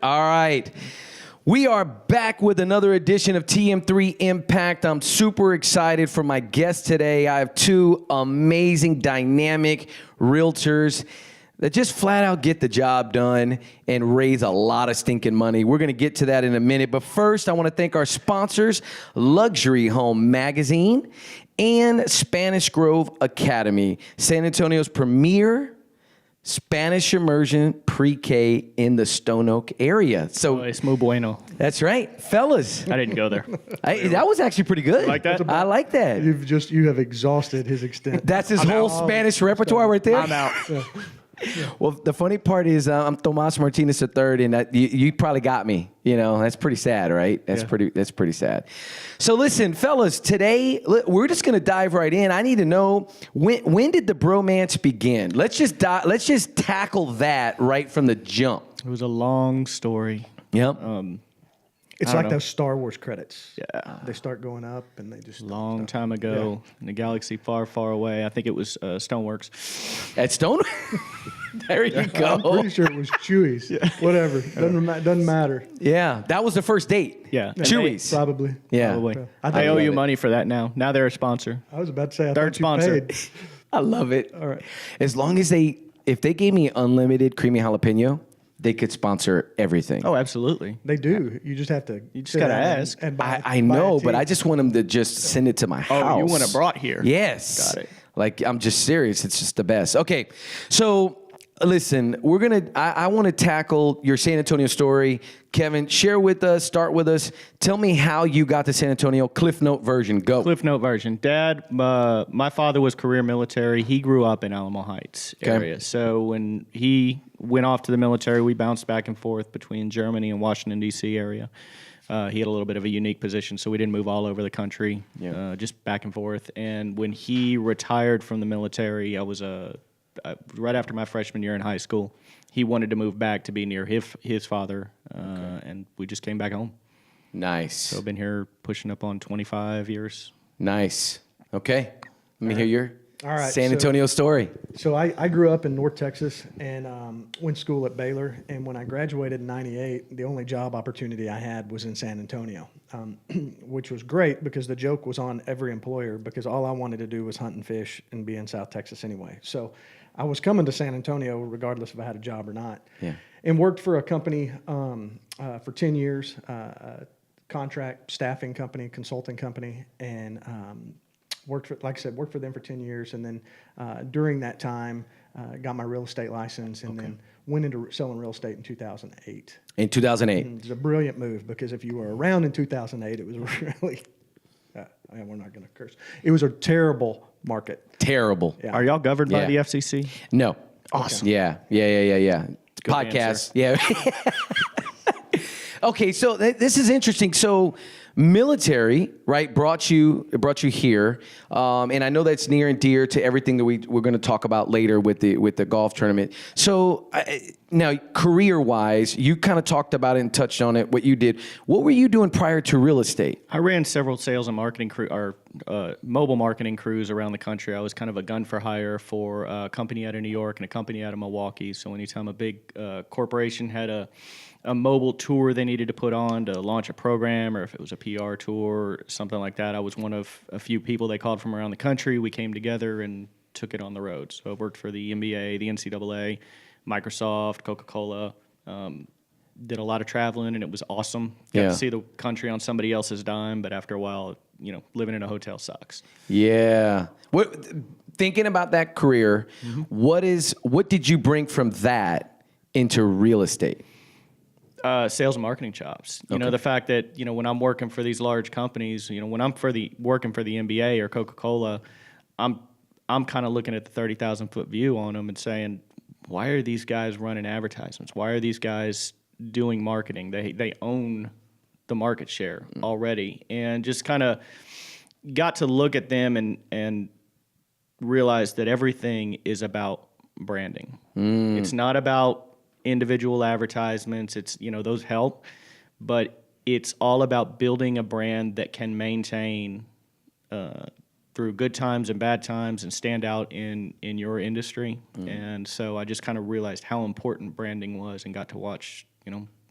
All right. We are back with another edition of TM3 Impact. I'm super excited for my guest today. I have two amazing, dynamic realtors that just flat out get the job done and raise a lot of stinking money. We're going to get to that in a minute. But first, I want to thank our sponsors, Luxury Home Magazine and Spanish Grove Academy, San Antonio's premier Spanish immersion pre-K in the Stone Oak area. So es muy bueno. That's right, fellas. I didn't go there. That was actually pretty good. You like that? I like that. You have exhausted his extent. That's his whole Spanish repertoire right there. I'm out. Well, the funny part is I'm Tomas Martinez III, and you probably got me. You know, that's pretty sad, right? That's pretty sad. So listen, fellas, today we're just gonna dive right in. I need to know when did the bromance begin? Let's just tackle that right from the jump. It was a long story. Yep. It's like those Star Wars credits. Yeah. They start going up and they just Long time ago in a galaxy far, far away. I think it was Stoneworks. At Stone? There you go. I'm pretty sure it was Chewy's. Whatever. Doesn't matter. Yeah, that was the first date. Yeah. Chewy's. Probably. Yeah. Probably. I I owe you it. money for that now. Now they're a sponsor. I was about to say, I Third thought you sponsor. paid. I love it. All right. As long as if they gave me unlimited creamy jalapeno, they could sponsor everything. Oh, absolutely. They do. You just have to. You just gotta ask. And buy, I buy know, a but tea. I just want them to just send it to my house. Oh, you want it brought here? Yes. Got it. Like, I'm just serious. It's just the best. Okay, so listen, I want to tackle your San Antonio story. Kevin, share with us, start with us. Tell me how you got to San Antonio. Cliff Note version, go. Cliff Note version. Dad, my father was career military. He grew up in Alamo Heights area. So when he went off to the military, we bounced back and forth between Germany and Washington, D.C. area. He had a little bit of a unique position, so we didn't move all over the country, just back and forth. And when he retired from the military, I was right after my freshman year in high school. He wanted to move back to be near his father, and we just came back home. Nice. So I've been here pushing up on 25 years. Nice. Okay. Let me hear your San so- Antonio story. So I grew up in North Texas and went to school at Baylor. And when I graduated in '98, the only job opportunity I had was in San Antonio, which was great because the joke was on every employer because all I wanted to do was hunt and fish and be in South Texas anyway. So I was coming to San Antonio regardless if I had a job or not. Yeah. And worked for a company for 10 years, contract staffing company, consulting company, and worked for them for 10 years, and then during that time, got my real estate license, and then went into selling real estate in 2008. In 2008. It was a brilliant move because if you were around in 2008, it was really, we're not going to curse. It was a terrible market. Terrible. Yeah. Are y'all governed by Yeah. the FCC? No. Awesome. Yeah. Good Podcast. Yeah. Okay, so this is interesting. So military, right, brought you here, and I know that's near and dear to everything that we're going to talk about later with the golf tournament. So now, career-wise, you kind of talked about it and touched on it, what you did. What were you doing prior to real estate? I ran several sales and marketing mobile marketing crews around the country. I was kind of a gun for hire for a company out of New York and a company out of Milwaukee. So anytime a big corporation had a mobile tour they needed to put on to launch a program, or if it was a PR tour or something like that, I was one of a few people they called from around the country. We came together and took it on the road. So I've worked for the NBA, the NCAA, Microsoft, Coca-Cola, did a lot of traveling, and it was awesome. Got to see the country on somebody else's dime, but after a while, living in a hotel sucks. Yeah. Thinking about that career, what did you bring from that into real estate? Sales and marketing chops. You know, the fact that, when I'm working for these large companies, when I'm working for the NBA or Coca-Cola, I'm kind of looking at the 30,000 foot view on them and saying, why are these guys running advertisements? Why are these guys doing marketing? They own the market share already, and just kind of got to look at them and realize that everything is about branding. It's not about individual advertisements. It's, those help, but it's all about building a brand that can maintain through good times and bad times and stand out in your industry. And so I just kind of realized how important branding was and got to watch,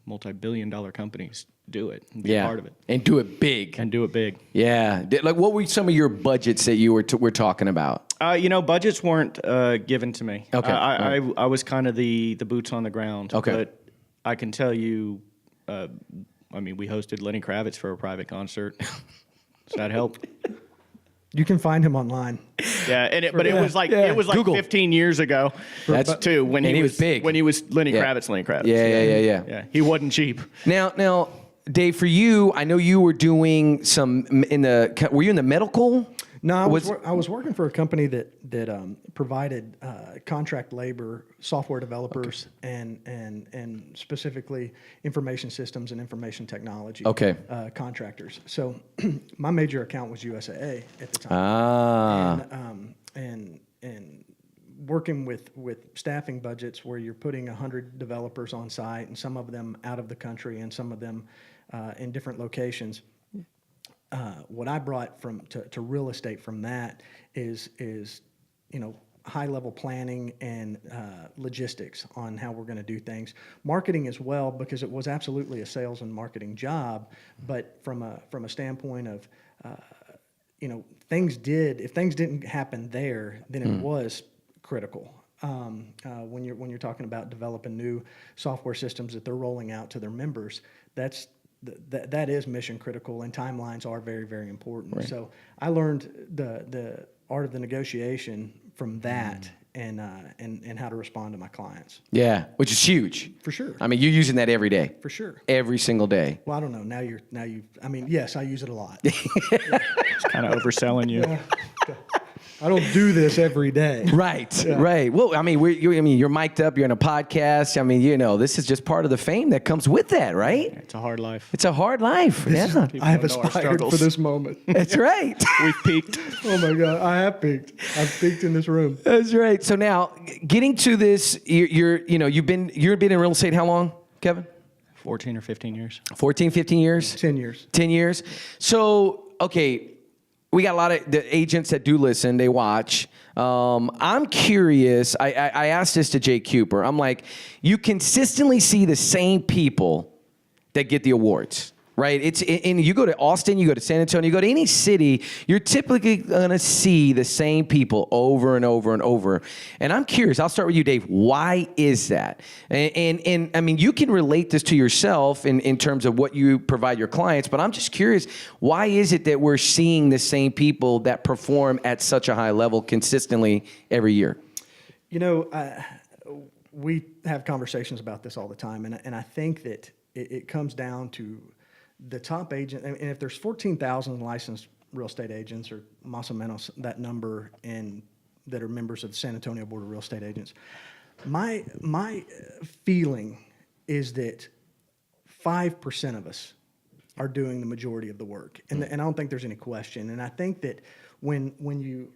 multi-billion-dollar companies do it and be part of it. And do it big. And do it big. Yeah. Like, what were some of your budgets that you were talking about? Budgets weren't given to me. Okay. I was kind of the boots on the ground. Okay. But I can tell you, we hosted Lenny Kravitz for a private concert. Does that help? You can find him online. Yeah, it was like Google. 15 years ago. That's too when he was big. When he was Lenny Yeah. Kravitz. Yeah. He wasn't cheap. Now, Dave, for you, I know you were doing some were you in the medical? No, I was working for a company that provided contract labor, software developers, and specifically information systems and information technology contractors. So my major account was USAA at the time. And working with staffing budgets where you're putting 100 developers on site and some of them out of the country and some of them in different locations. What I brought to real estate from that is high level planning and logistics on how we're going to do things. Marketing as well, because it was absolutely a sales and marketing job, but from a standpoint of if things didn't happen there, then it was critical. When you're talking about developing new software systems that they're rolling out to their members, that is mission critical, and timelines are very, very important. Right. So I learned the art of the negotiation from that, and how to respond to my clients. Yeah, which is huge. For sure. I mean, you're using that every day. For sure. Every single day. Well, I don't know. Yes, I use it a lot. It's kind of overselling you. I don't do this every day. Right, right. Well, I mean, you're mic'd up. You're in a podcast. I mean, this is just part of the fame that comes with that, right? It's a hard life. It's a hard life. Yeah. I have aspired for this moment. That's right. We've peaked. Oh my God, I have peaked. I've peaked in this room. That's right. So now, getting to this, you've been in real estate how long, Kevin? 14 or 15 years. 14, 15 years? 10 years. 10 years. So, okay. We got a lot of the agents that do listen, they watch. I'm curious. I asked this to Jay Cooper. I'm like, you consistently see the same people that get the awards, right? And you go to Austin, you go to San Antonio, you go to any city, you're typically going to see the same people over and over and over. And I'm curious. I'll start with you, Dave. Why is that? And I mean, you can relate this to yourself in terms of what you provide your clients, but I'm just curious, why is it that we're seeing the same people that perform at such a high level consistently every year? We have conversations about this all the time, and I think that it comes down to the top agent. And if there's 14,000 licensed real estate agents, or más o menos that number, and that are members of the San Antonio Board of Real Estate Agents, my feeling is that 5% of us are doing the majority of the work, and I don't think there's any question. And I think that when you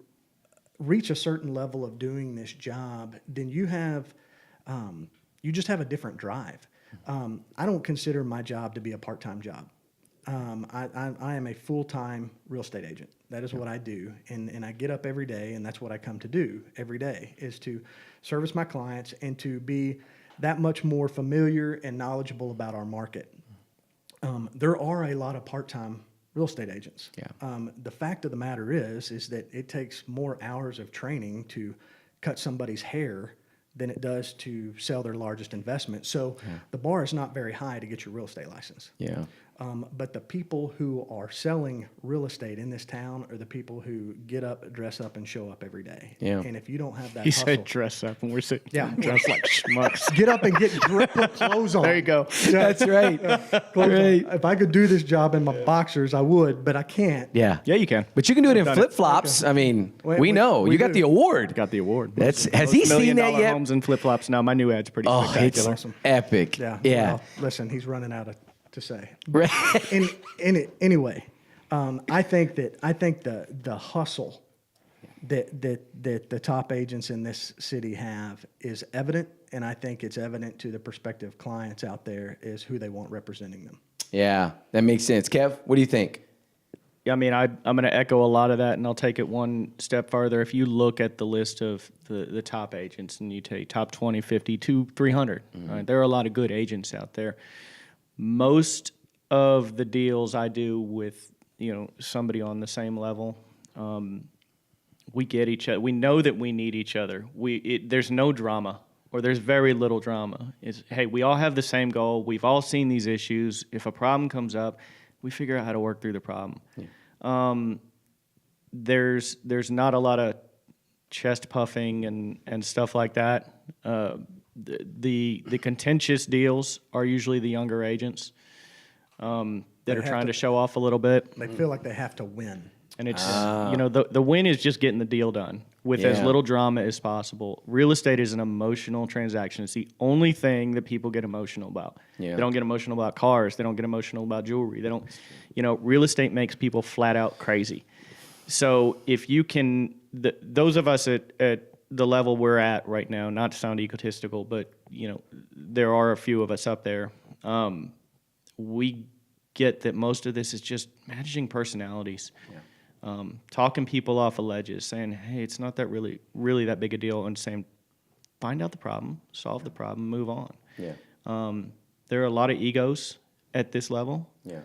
reach a certain level of doing this job, then you just have a different drive. I don't consider my job to be a part-time job. I am a full-time real estate agent. That is what I do, and I get up every day, and that's what I come to do every day, is to service my clients and to be that much more familiar and knowledgeable about our market. There are a lot of part-time real estate agents. Yeah. The fact of the matter is that it takes more hours of training to cut somebody's hair than it does to sell their largest investment. So the bar is not very high to get your real estate license. Yeah. But the people who are selling real estate in this town are the people who get up, dress up, and show up every day. Yeah. And if you don't have that hustle, said dress up, and we're sitting dressed like schmucks. Get up and put clothes on. There you go. Yeah. That's right. Right. If I could do this job in my boxers, I would, but I can't. Yeah. Yeah, you can. But you can do it in flip-flops. Okay. I mean, we know. You got the award. Got the award. Has he seen that yet? Homes and flip-flops. Now, my new ad's pretty spectacular. It's awesome. Epic. Yeah. Well, listen, he's running out to say. Right. Anyway, I think the hustle that the top agents in this city have is evident, and I think it's evident to the prospective clients out there is who they want representing them. Yeah, that makes sense. Kev, what do you think? Yeah, I mean, I'm going to echo a lot of that, and I'll take it one step farther. If you look at the list of the top agents, and you take top 20, 50, 300, right, there are a lot of good agents out there. Most of the deals I do with, somebody on the same level, we get each other. We know that we need each other. There's no drama, or there's very little drama. It's, hey, we all have the same goal. We've all seen these issues. If a problem comes up, we figure out how to work through the problem. Yeah. There's not a lot of chest puffing and stuff like that. The contentious deals are usually the younger agents that are trying to show off a little bit. They feel like they have to win. And it's, the win is just getting the deal done with as little drama as possible. Real estate is an emotional transaction. It's the only thing that people get emotional about. Yeah. They don't get emotional about cars. They don't get emotional about jewelry. They don't, real estate makes people flat out crazy. So if you can, those of us at the level we're at right now, not to sound egotistical, but, there are a few of us up there, we get that most of this is just managing personalities. Yeah. Talking people off of ledges, saying, hey, it's not that really that big a deal, and saying, find out the problem, solve the problem, move on. Yeah. There are a lot of egos at this level. Yeah.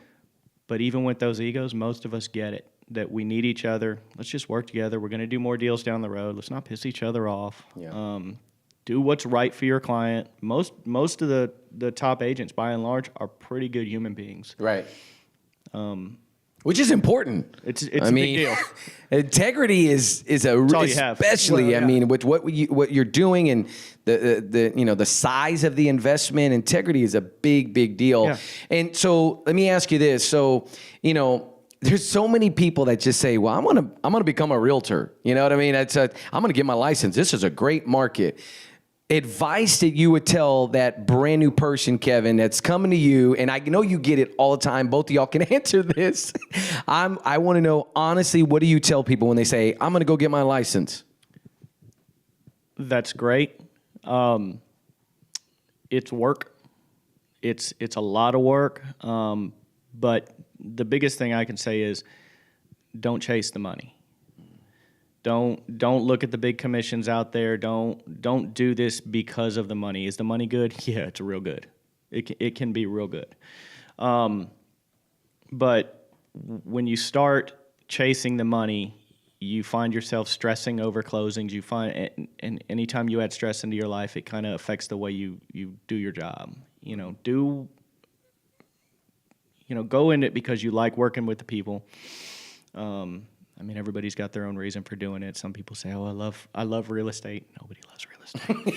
But even with those egos, most of us get it, that we need each other. Let's just work together. We're going to do more deals down the road. Let's not piss each other off. Yeah. Do what's right for your client. Most of the top agents, by and large, are pretty good human beings. Right. Which is important. It's a big deal. Integrity is especially. I mean, with what you're doing and the size of the investment, integrity is a big deal. Yeah. And so let me ask you this. So there's so many people that just say, well, I'm gonna become a realtor. You know what I mean? I'm gonna get my license. This is a great market. Advice that you would tell that brand new person, Kevin, that's coming to you, and I know you get it all the time. Both of y'all can answer this. I want to know, honestly, what do you tell people when they say, I'm going to go get my license? That's great. It's work. It's a lot of work. But the biggest thing I can say is don't chase the money. Don't look at the big commissions out there. Don't do this because of the money. Is the money good? Yeah, it's real good. It can be real good. But when you start chasing the money, you find yourself stressing over closings. You find, and anytime you add stress into your life, it kind of affects the way you do your job. Go in it because you like working with the people. I mean, everybody's got their own reason for doing it. Some people say, "Oh, I love real estate." Nobody loves real estate.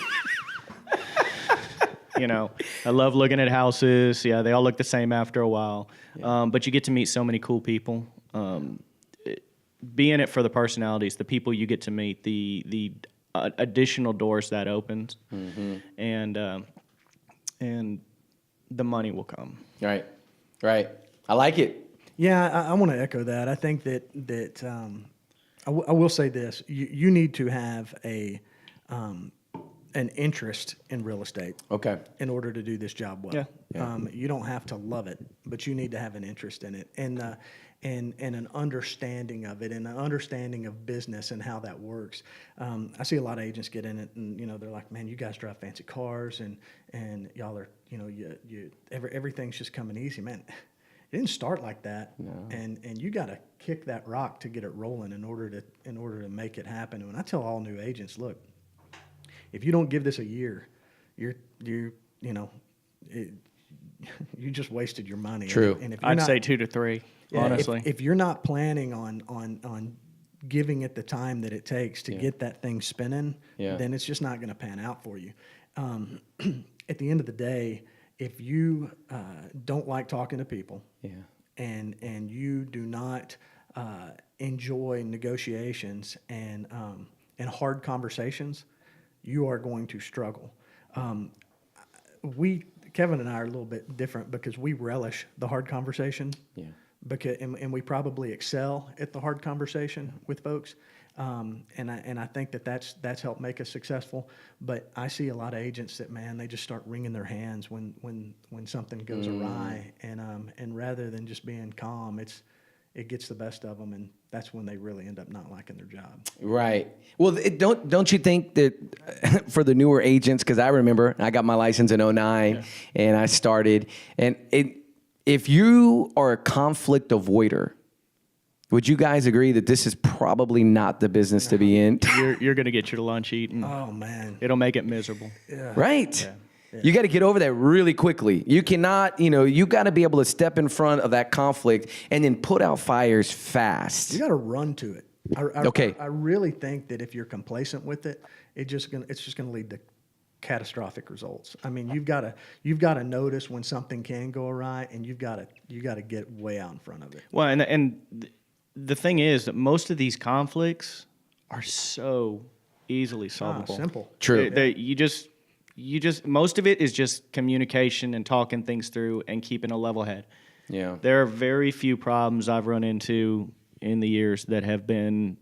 I love looking at houses. Yeah, they all look the same after a while. Yeah. But you get to meet so many cool people. Be in it for the personalities, the people you get to meet, the additional doors that opens, and the money will come. Right. I like it. Yeah, I want to echo that. I think that I will say this: you need to have an interest in real estate. Okay. In order to do this job well. Yeah. You don't have to love it, but you need to have an interest in it and an understanding of it and an understanding of business and how that works. I see a lot of agents get in it and they're like, man, you guys drive fancy cars and y'all are everything's just coming easy, man. It didn't start like that, no. And you got to kick that rock to get it rolling in order to make it happen. And when I tell all new agents, look, if you don't give this a year, you just wasted your money. True. And if I'd say 2 to 3, honestly. If you're not planning on giving it the time that it takes to get that thing spinning, then it's just not going to pan out for you. At the end of the day, if you don't like talking to people, and you do not enjoy negotiations and hard conversations, you are going to struggle. Kevin and I are a little bit different because we relish the hard conversation. Yeah. And we probably excel at the hard conversation with folks. And I think that's helped make us successful. But I see a lot of agents that, man, they just start wringing their hands when something goes awry, and rather than just being calm, it gets the best of them, and that's when they really end up not liking their job. Right. Well, don't you think that for the newer agents, because I remember I got my license in 09 and I started, and if you are a conflict avoider, would you guys agree that this is probably not the business to be in? You're going to get your lunch eaten. Oh, man. It'll make it miserable. Yeah. Right. Yeah. You got to get over that really quickly. You cannot, you got to be able to step in front of that conflict and then put out fires fast. You got to run to it. Okay. I really think that if you're complacent with it, it's just going to lead to catastrophic results. I mean, you've got to notice when something can go awry, and you've got to get way out in front of it. Well, and the thing is that most of these conflicts are so easily solvable. Simple. True. You just most of it is just communication and talking things through and keeping a level head. Yeah. There are very few problems I've run into in the years that have been,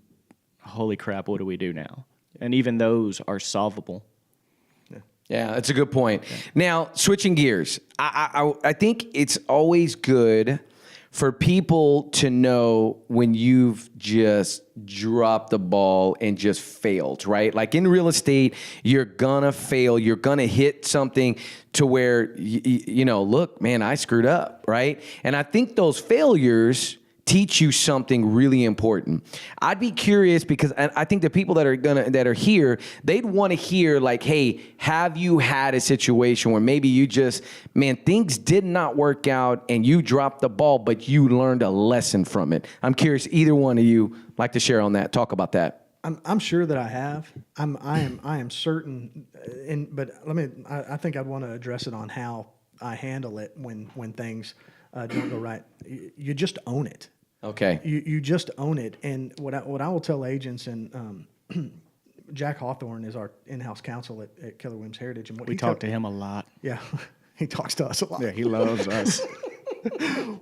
holy crap, what do we do now? And even those are solvable. Yeah, that's a good point. Yeah. Now, switching gears, I think it's always good for people to know when you've just dropped the ball and just failed, right? Like in real estate, you're gonna fail. You're gonna hit something to where, look, man, I screwed up, right? And I think those failures teach you something really important. I'd be curious because I think the people that are here, they'd want to hear like, hey, have you had a situation where maybe you just, things did not work out and you dropped the ball, but you learned a lesson from it? I'm curious, either one of you like to share on that, talk about that. I'm sure that I have. I am certain, but I think I'd want to address it on how I handle it when things don't go right. You just own it. Okay. You just own it. And what I will tell agents, and Jack Hawthorne is our in-house counsel at Keller Williams Heritage. And we talk to him a lot. Yeah, he talks to us a lot. Yeah, he loves us.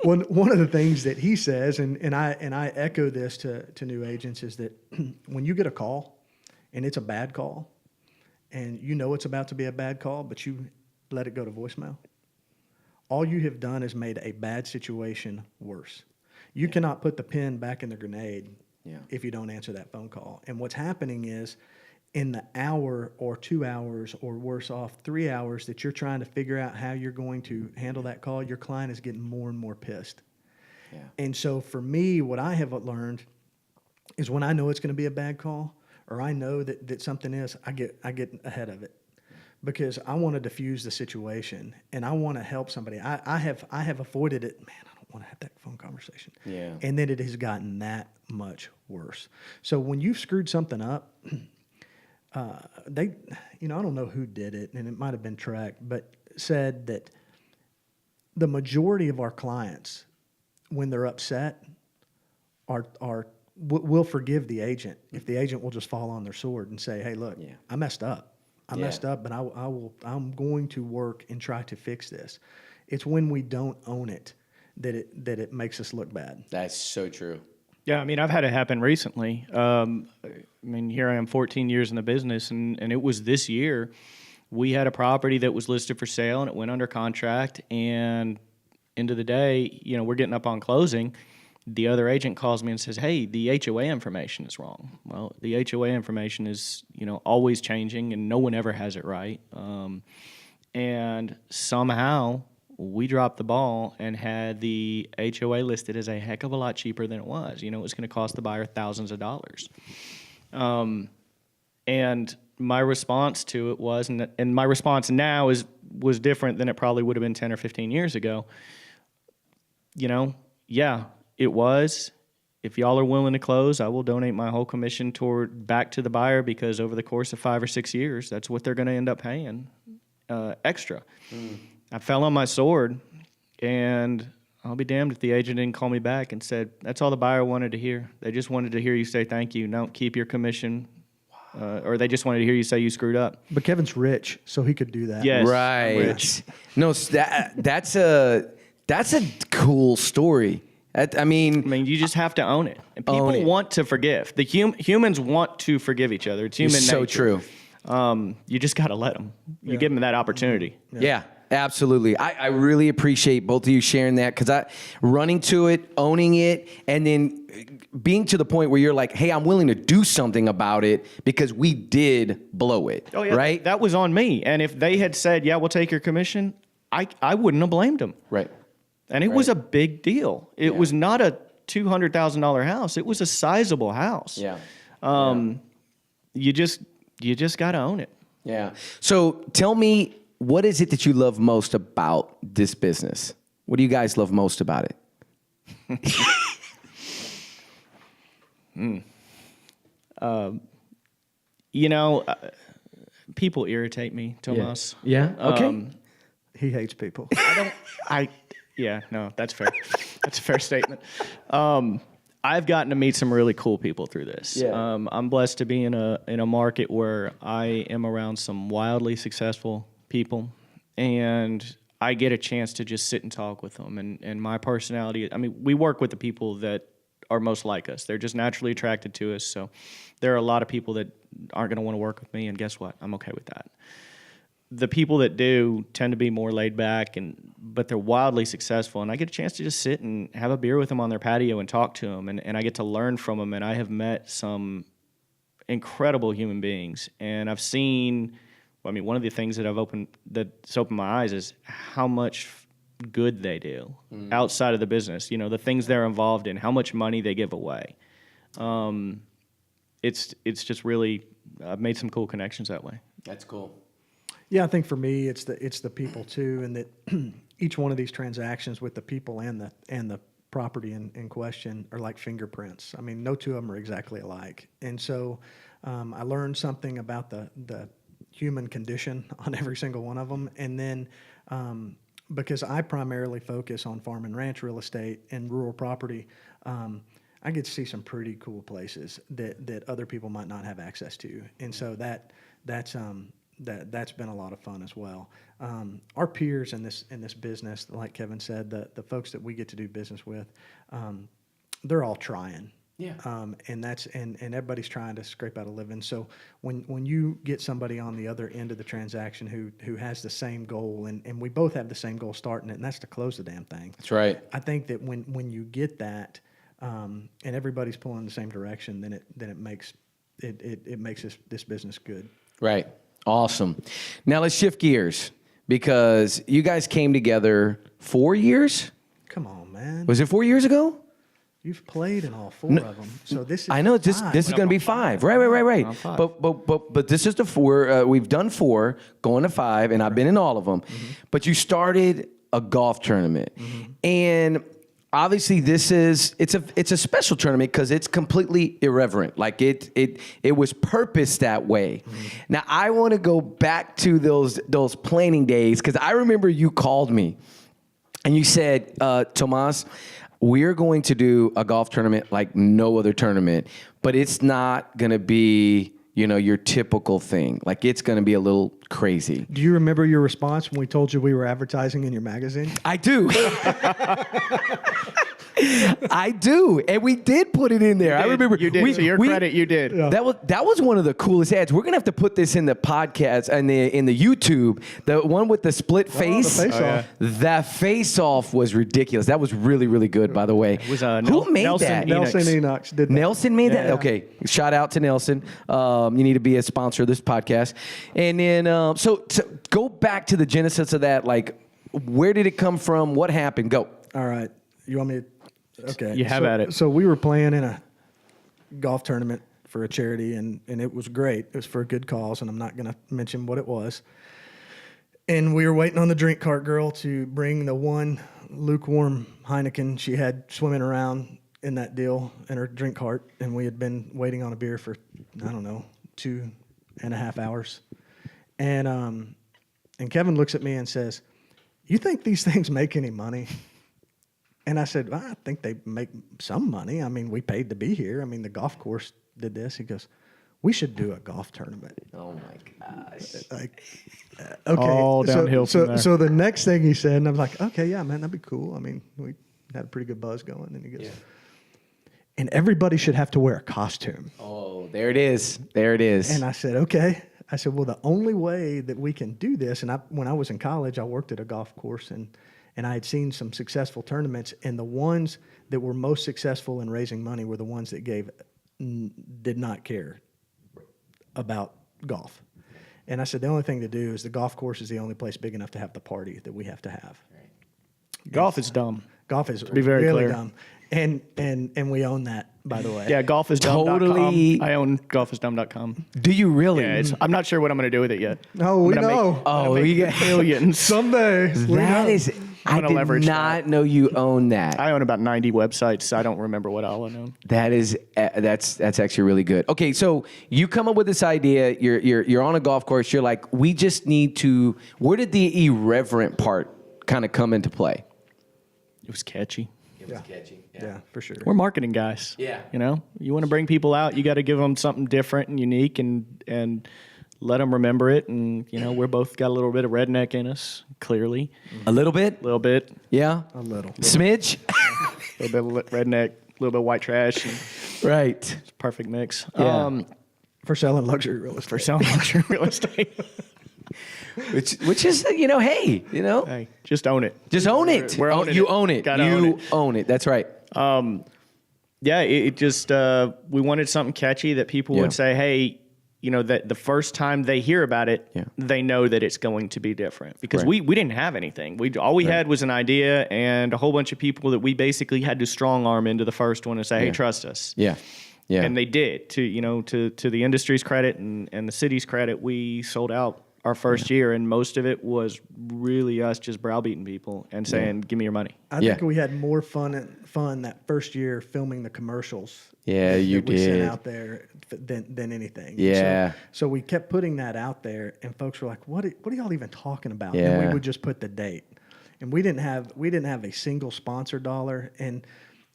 One of the things that he says, and I echo this to new agents, is that when you get a call and it's a bad call, and you know it's about to be a bad call, but you let it go to voicemail, all you have done is made a bad situation worse. You cannot put the pin back in the grenade if you don't answer that phone call. And what's happening is in the hour or 2 hours or worse off 3 hours that you're trying to figure out how you're going to handle that call, your client is getting more and more pissed. Yeah. And so for me, what I have learned is when I know it's going to be a bad call or I know that something is, I get ahead of it. Because I want to diffuse the situation and I want to help somebody. I have avoided it. Man, I don't want to have that phone conversation. Yeah. And then it has gotten that much worse. So when you've screwed something up, I don't know who did it, and it might have been Trek, but said that the majority of our clients, when they're upset, will forgive the agent if the agent will just fall on their sword and say, "Hey, look, I messed up. I messed up, but I'm going to work and try to fix this." It's when we don't own it that it makes us look bad. That's so true. Yeah, I've had it happen recently. Here I am 14 years in the business, and it was this year. We had a property that was listed for sale, and it went under contract, and end of the day, we're getting up on closing. The other agent calls me and says, "Hey, the HOA information is wrong." Well, the HOA information is, always changing, and no one ever has it right. And somehow we dropped the ball and had the HOA listed as a heck of a lot cheaper than it was. It was going to cost the buyer thousands of dollars. And my response to it was, and my response now was different than it probably would have been 10 or 15 years ago. It was. If y'all are willing to close, I will donate my whole commission back to the buyer, because over the course of 5 or 6 years, that's what they're going to end up paying extra. I fell on my sword, and I'll be damned if the agent didn't call me back and said, "That's all the buyer wanted to hear. They just wanted to hear you say thank you. Don't keep your commission." Or they just wanted to hear you say you screwed up. But Kevin's rich, so he could do that. Yes, right. Rich. No, that's a cool story. You just have to own it. And people want to forgive. The humans want to forgive each other. It's human nature. So true. You just got to let them. You give them that opportunity. Yeah. absolutely. I really appreciate both of you sharing that, because running to it, owning it, and then being to the point where you're like, hey, I'm willing to do something about it because we did blow it. Oh, yeah. Right? That was on me. And if they had said, yeah, we'll take your commission, I wouldn't have blamed them. Right. And it was a big deal. It was not a $200,000 house. It was a sizable house. Yeah. You just got to own it. Yeah. So tell me, what is it that you love most about this business? What do you guys love most about it? People irritate me, Tomas. Yeah. Okay. He hates people. No, that's fair. That's a fair statement. I've gotten to meet some really cool people through this. Yeah. I'm blessed to be in a market where I am around some wildly successful people, and I get a chance to just sit and talk with them. And my personality, I mean, we work with the people that are most like us. They're just naturally attracted to us. So there are a lot of people that aren't going to want to work with me, and guess what? I'm okay with that. The people that do tend to be more laid back, but they're wildly successful. And I get a chance to just sit and have a beer with them on their patio and talk to them, and I get to learn from them. And I have met some incredible human beings, and I've seen. I mean, one of the things that's opened my eyes is how much good they do outside of the business. You know, the things they're involved in, how much money they give away. It's just really. I've made some cool connections that way. That's cool. Yeah, I think for me, it's the people too, and that each one of these transactions with the people and the property in question are like fingerprints. I mean, no two of them are exactly alike, and so I learned something about the human condition on every single one of them, and then because I primarily focus on farm and ranch real estate and rural property. I get to see some pretty cool places that other people might not have access to, and so that's been a lot of fun as well. Our peers in this business, like Kevin said, the folks that we get to do business with, they're all trying. Yeah. And everybody's trying to scrape out a living. So when you get somebody on the other end of the transaction who has the same goal, and we both have the same goal starting it, and that's to close the damn thing. That's right. I think that when you get that, and everybody's pulling in the same direction, then it makes this business good. Right. Awesome. Now let's shift gears, because you guys came together 4 years. Come on, man. Was it 4 years ago? You've played in all four of them, so this is. I know this is going to be 5. Right. Five. But this is the 4. We've done 4, going to 5, and I've been in all of them. Mm-hmm. But you started a golf tournament, and obviously it's a special tournament because it's completely irreverent. Like it was purposed that way. Now I want to go back to those planning days, because I remember you called me and you said, Tomas, we're going to do a golf tournament like no other tournament, but it's not going to be, your typical thing. Like, it's going to be a little crazy. Do you remember your response when we told you we were advertising in your magazine? I do. I do, and we did put it in there. I remember you did. To your credit, you did. Yeah. That was one of the coolest ads. We're gonna have to put this in the podcast and in the YouTube. The one with the split face. The face off. That face off was ridiculous. That was really, really good, by the way. It was who made that? Nelson Enox did that. Nelson made that. Yeah. Okay, shout out to Nelson. You need to be a sponsor of this podcast. And then so go back to the genesis of that. Like, where did it come from? What happened? Go. All right. You want me to? Okay. You have at it. So we were playing in a golf tournament for a charity, and it was great. It was for a good cause, and I'm not going to mention what it was. And we were waiting on the drink cart girl to bring the one lukewarm Heineken she had swimming around in that deal in her drink cart, and we had been waiting on a beer for, 2.5 hours. And Kevin looks at me and says, "You think these things make any money?" And I said, "Well, I think they make some money. I mean, we paid to be here. I mean, the golf course did this." He goes, "We should do a golf tournament." Oh my gosh! Okay. All downhill from there. So the next thing he said, and I'm like, "Okay, yeah, man, that'd be cool." I mean, we had a pretty good buzz going. And he goes, "And everybody should have to wear a costume." Oh, there it is. There it is. And I said, "Okay." I said, well, the only way that we can do this, and when I was in college, I worked at a golf course, and I had seen some successful tournaments, and the ones that were most successful in raising money were the ones that did not care about golf. And I said, the only thing to do is the golf course is the only place big enough to have the party that we have to have. Golf is dumb. Golf is be very really clear. dumb. And we own that, by the way. Yeah, golfisdumb.com. Totally. I own golfisdumb.com. Do you really? Yeah, I'm not sure what I'm going to do with it yet. No, we I'm gonna know. Make, Oh, I'm you gonna make millions. Someday. That is. I gonna did leverage not know you own that. I own about 90 websites. I don't remember what all I own. That is that's actually really good. Okay, so you come up with this idea. You're on a golf course. You're like, we just need to. Where did the irreverent part kind of come into play? It was catchy. It was catchy. Yeah, for sure. We're marketing guys. Yeah. You know, you want to bring people out, you got to give them something different and unique and let them remember it. And, you know, we're both got a little bit of redneck in us, clearly. A little bit. A little bit. Yeah. A little. Smidge. A little bit of redneck, a little bit of white trash. And Right. it's a perfect mix. Yeah. For selling luxury real estate. For selling luxury real estate. Which is, hey, Hey, just own it. just own it. We're owning you it. own it. Gotta You own it. own it. That's right. Yeah, it just we wanted something catchy that people Yeah. would say, hey, you know, that the first time they hear about it, Yeah. they know that it's going to be different because Right. we didn't have anything. All we had was an idea and a whole bunch of people that we basically had to strong arm into the first one and say, hey, Yeah. trust us. Yeah. Yeah. And they did. To the industry's credit and the city's credit, we sold out our first year, and most of it was really us just browbeating people and saying, give me your money. I Yeah. think we had more fun that first year filming the commercials. Yeah, that you we sent did. out there than anything. Yeah. So we kept putting that out there, and folks were like, "What are y'all even talking about?" Yeah. And we would just put the date, and we didn't have a single sponsor dollar. And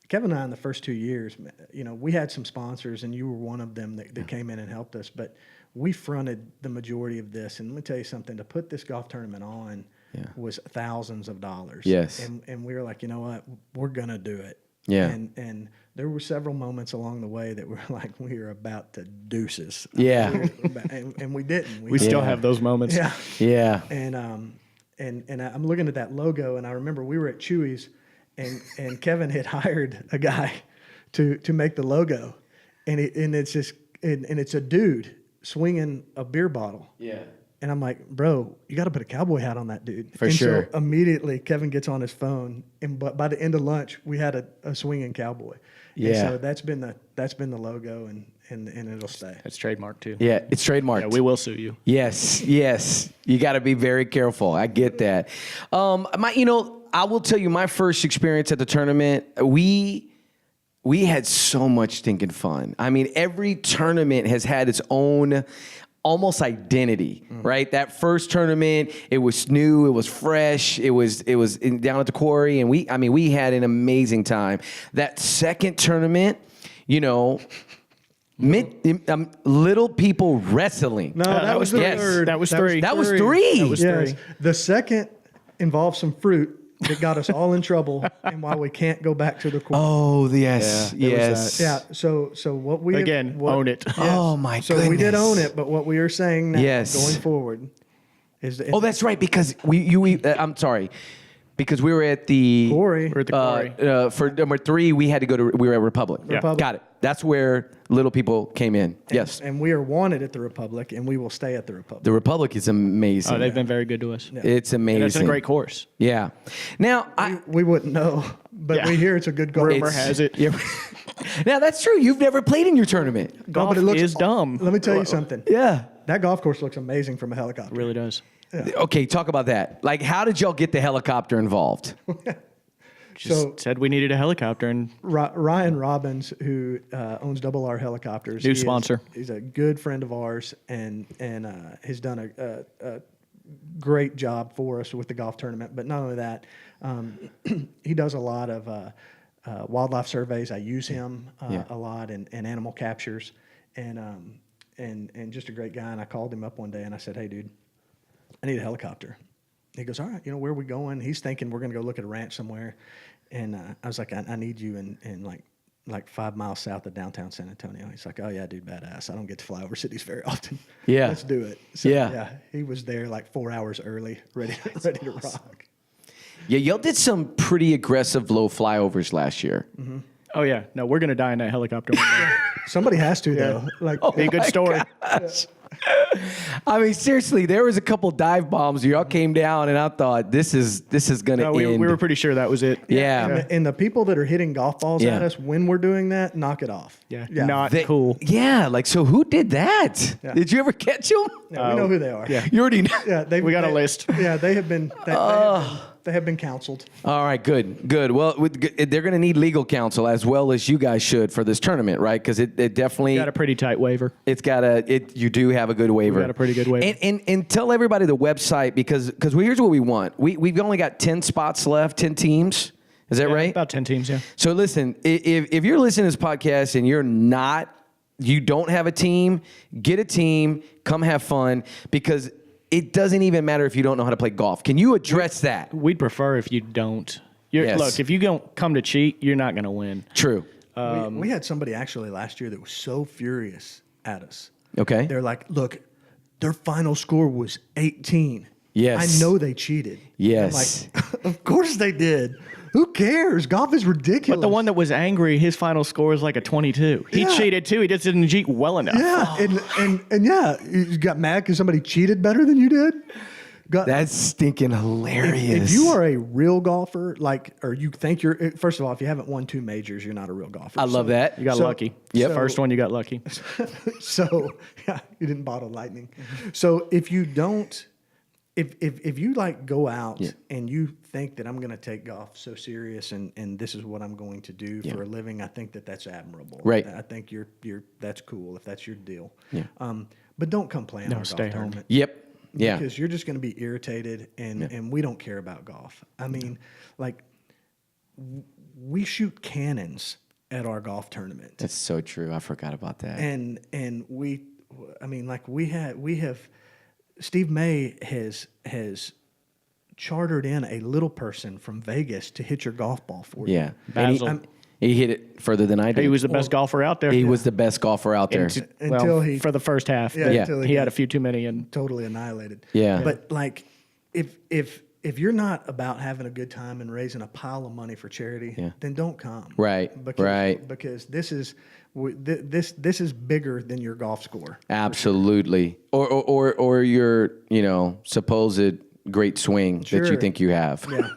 Kevin and I, in the first 2 years, you know, we had some sponsors, and you were one of them that came in and helped us, but we fronted the majority of this. And let me tell you something, to put this golf tournament on was thousands of dollars. Yes. And we were like, you know what, we're going to do it. Yeah. And there were several moments along the way that were like, we are about to deuces. Yeah. And we didn't. We still have those moments. Yeah. Yeah. And I'm looking at that logo, and I remember we were at Chewy's, and Kevin had hired a guy to make the logo, and it's a dude swinging a beer bottle. Yeah. And I'm like, bro, you got to put a cowboy hat on that dude. For sure. So immediately Kevin gets on his phone, and by the end of lunch, we had a swinging cowboy. Yeah. And so that's been the logo, and it'll stay. That's trademark too. Yeah. It's trademarked. Yeah, we will sue you. Yes, yes. You got to be very careful. I get that. I will tell you, my first experience at the tournament, we had so much stinking fun. I mean, every tournament has had its own almost identity, right? That first tournament, it was new, it was fresh, it was down at the quarry, and we had an amazing time. That second tournament, little people wrestling. No, that was the yes. third. That was three. That was three. That was Yes. three. The second involved some fruit that got us all in trouble, and why we can't go back to the court. Oh, yes, Yeah, there yes. was Yeah. So what we Own it. Oh my So goodness. we did own it, but what we are saying now, Yes. going forward, is that Oh, that's right. Because I'm sorry. Because we were at the Corey. We're at the quarry. for number 3, we had to go to. We were at Republic. Yeah. Republic. Got it. That's where little people came in. Yes, And we are wanted at the Republic, and we will stay at the Republic. the Republic is amazing. Oh, they've been very good to us. It's amazing. And it's a great course. Yeah. Now We wouldn't know, but Yeah. we hear it's a good golf. Rumor has it. Yeah. Now that's true. You've never played in your tournament. Golf but it looks- is dumb. Let me tell you something. Yeah. That golf course looks amazing from a helicopter. It really does. Okay, talk about that. Like, how did y'all get the helicopter involved? Just So- said we needed a helicopter, and Ryan Robbins, who owns Double R Helicopters, New sponsor. He's a good friend of ours, and has done a great job for us with the golf tournament. But not only that, he does a lot of wildlife surveys. I use him a lot, and animal captures, and just a great guy. And I called him up one day and I said, "Hey, dude, I need a helicopter." He goes, "All right, where are we going?" He's thinking we're going to go look at a ranch somewhere. And I was like, I need you in like like 5 miles south of downtown San Antonio. He's like, oh yeah, dude, badass. I don't get to fly over cities very often. Yeah. Let's do it. So, Yeah. he was there like 4 hours early, ready to rock. Yeah, y'all did some pretty aggressive low flyovers last year. Oh yeah, no, we're gonna die in that helicopter one day. Somebody has to though. Like, Be a good story. I mean, seriously, there was a couple dive bombs. Y'all came down, and I thought this is gonna No, end. we were pretty sure that was it. Yeah. and the people that are hitting golf balls at us when we're doing that, knock it off. Yeah, not cool. Yeah, like, so who did that? Yeah. Did you ever catch them? Yeah, we know who they are. Yeah. You already know. Yeah, We got a list. Yeah, they have been. They have been counseled. All right, good. Well, they're going to need legal counsel as well as you guys should for this tournament, right? Because it definitely Got a pretty tight waiver. You do have a good waiver. We got a pretty good waiver. And tell everybody the website because here's what we want. We've only got 10 spots left, 10 teams. Is that right? About 10 teams, yeah. So listen, if you're listening to this podcast and you don't have a team, get a team, come have fun because it doesn't even matter if you don't know how to play golf. Can you address that? We'd prefer if you don't. Yes. Look, if you don't come to cheat, you're not going to win. True. We had somebody actually last year that was so furious at us. Okay. They're like, look, their final score was 18. Yes. I know they cheated. Yes. I'm like, of course they did. Who cares? Golf is ridiculous. But the one that was angry, his final score was like a 22. He Yeah. cheated too. He just didn't cheat well enough. Yeah, and yeah, you got mad because somebody cheated better than you did. That's stinking hilarious. If you are a real golfer, or you think you're, first of all, if you haven't won 2 majors, you're not a real golfer. I love that. You got lucky. Yep. First one, you got lucky. So yeah, you didn't bottle lightning. So if you don't, if you like go out and you think that I'm going to take golf so serious and this is what I'm going to do for a living, I think that's admirable. Right. I think that's cool if that's your deal. Yeah. But don't come play in our golf stay home. tournament. Yep. Yeah. Because you're just going to be irritated and we don't care about golf. I mean, we shoot cannons at our golf tournament. That's so true. I forgot about that. And we have Steve May has chartered in a little person from Vegas to hit your golf ball for you. Yeah. And Basil. he hit it further than I did. He was the best golfer out there. He was the best golfer out there. Until he for the first half. Yeah, until He had a few too many. And totally annihilated. Yeah. But if you're not about having a good time and raising a pile of money for charity, then don't come. Right. Because this is bigger than your golf score. Absolutely. Or your, supposed great swing that you Sure. think you have. Yeah.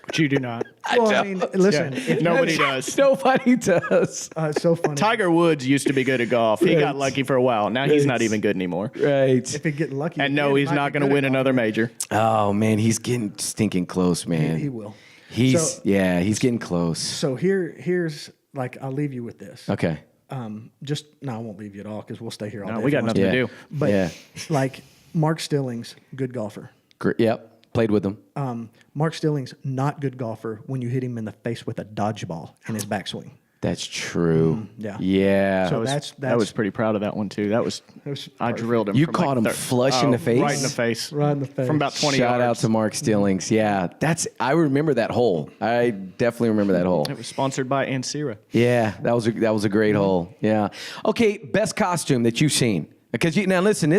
but you do not. Well, I mean, listen, if Nobody does. Nobody does. it's so funny. Tiger Woods used to be good at golf. He got lucky for a while. Now he's not even good anymore. Right. If he get lucky, And no, he's not going to win another major. Oh man, he's getting stinking close, man. He will. He's getting close. So here's I'll leave you with this. Okay. I won't leave you at all because we'll stay here all No, day. we if you got want nothing to. to do. But Mark Stillings, good golfer. Yep. Played with him. Mark Stillings, not good golfer when you hit him in the face with a dodgeball in his backswing. That's true. yeah. Yeah. So I was pretty proud of that one too. That was I drilled him. You from caught him flush in the face? right in the face, Right in the face. from about 20 Shout out yards. to Mark Stillings. Yeah. I remember that hole. I definitely remember that hole. It was sponsored by Ansira. Yeah, that was a great hole. Yeah. Okay, best costume that you've seen. Because now listen,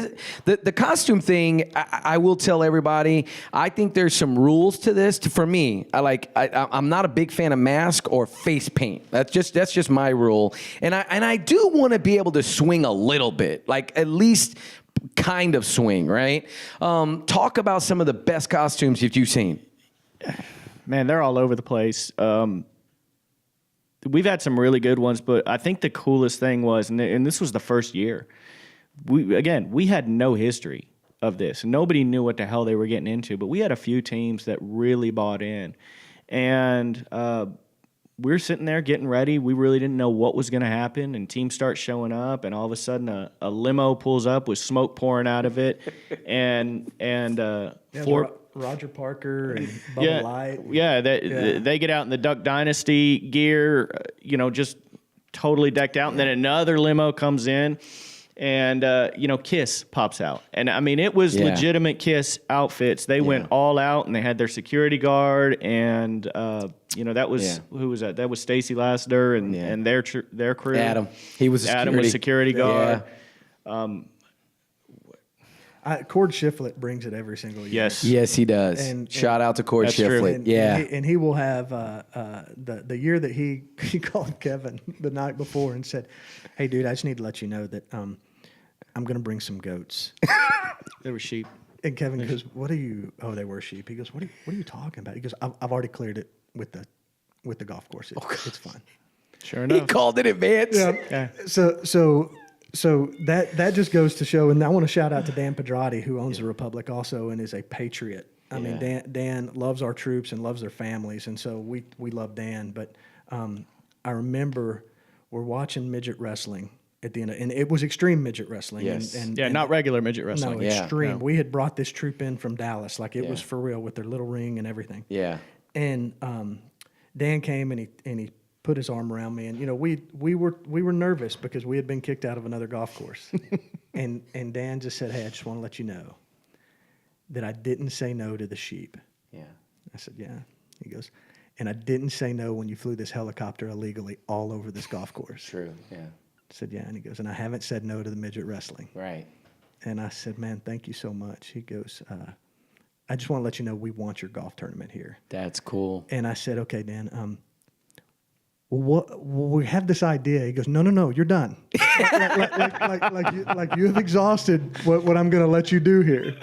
the costume thing, I will tell everybody, I think there's some rules to this. For me, I'm not a big fan of mask or face paint. That's just my rule. And I do want to be able to swing a little bit, like at least kind of swing, right? Talk about some of the best costumes that you've seen. Man, they're all over the place. We've had some really good ones, but I think the coolest thing was, and this was the first year, we had no history of this. Nobody knew what the hell they were getting into, but we had a few teams that really bought in. And we were sitting there getting ready. We really didn't know what was going to happen, and teams start showing up, and all of a sudden a limo pulls up with smoke pouring out of it, and Roger Parker and Bubba Light. Yeah, they get out in the Duck Dynasty gear, just totally decked out. And then another limo comes in, and, Kiss pops out. And, I mean, it was legitimate Kiss outfits. They went all out, and they had their security guard and That was who was that? That was Stacy Lassiter and their crew. Adam. He was Adam was security guard. Cord Shiflett brings it every single year. Yes, he does. And shout out to Cord Shiflett. And he will have the year that he called Kevin the night before and said, "Hey, dude, I just need to let you know that I'm going to bring some goats." They were sheep. And Kevin goes, "What are you?" Oh, they were sheep. He goes, "What are you talking about?" He goes, "I've already cleared it with the golf course. It's fine." Sure enough, he called it advance. Yeah. So that just goes to show, and I want to shout out to Dan Pedrati, who owns the Republic also and is a patriot. I mean, Dan loves our troops and loves their families, and so we love Dan. But I remember we're watching midget wrestling at the end, and it was extreme midget wrestling. Yes. And not regular midget wrestling. No, extreme. We had brought this troop in from Dallas, like it was for real with their little ring and everything. Yeah. And Dan came and he put his arm around me, and we were nervous because we had been kicked out of another golf course, and Dan just said, "Hey, I just want to let you know that I didn't say no to the sheep." Yeah. I said, "Yeah." He goes, "And I didn't say no when you flew this helicopter illegally all over this golf course." True. Yeah. I said, "Yeah," and he goes, "And I haven't said no to the midget wrestling." Right. And I said, "Man, thank you so much." He goes, "I just want to let you know we want your golf tournament here." That's cool. And I said, "Okay, Dan. Well, we have this idea." He goes, No, you're done. like you have exhausted what I'm going to let you do here.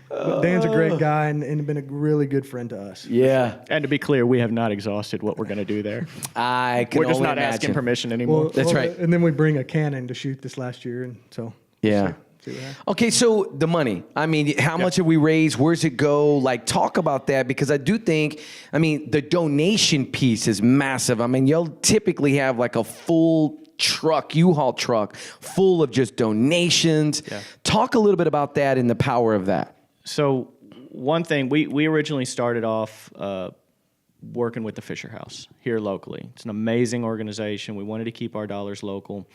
But Dan's a great guy and been a really good friend to us. Yeah. And to be clear, we have not exhausted what we're going to do there. I can We're just only not imagine. asking permission anymore. That's right. And then we bring a cannon to shoot this last year, and so Yeah. see what happens. Okay, so the money. I mean, how much have we raised? Where's it go? Like, talk about that, because I do think, the donation piece is massive. I mean, you'll typically have like a full truck, U-Haul truck, full of just donations. Yeah. Talk a little bit about that and the power of that. So one thing, we originally started off working with the Fisher House here locally. It's an amazing organization. We wanted to keep our dollars local.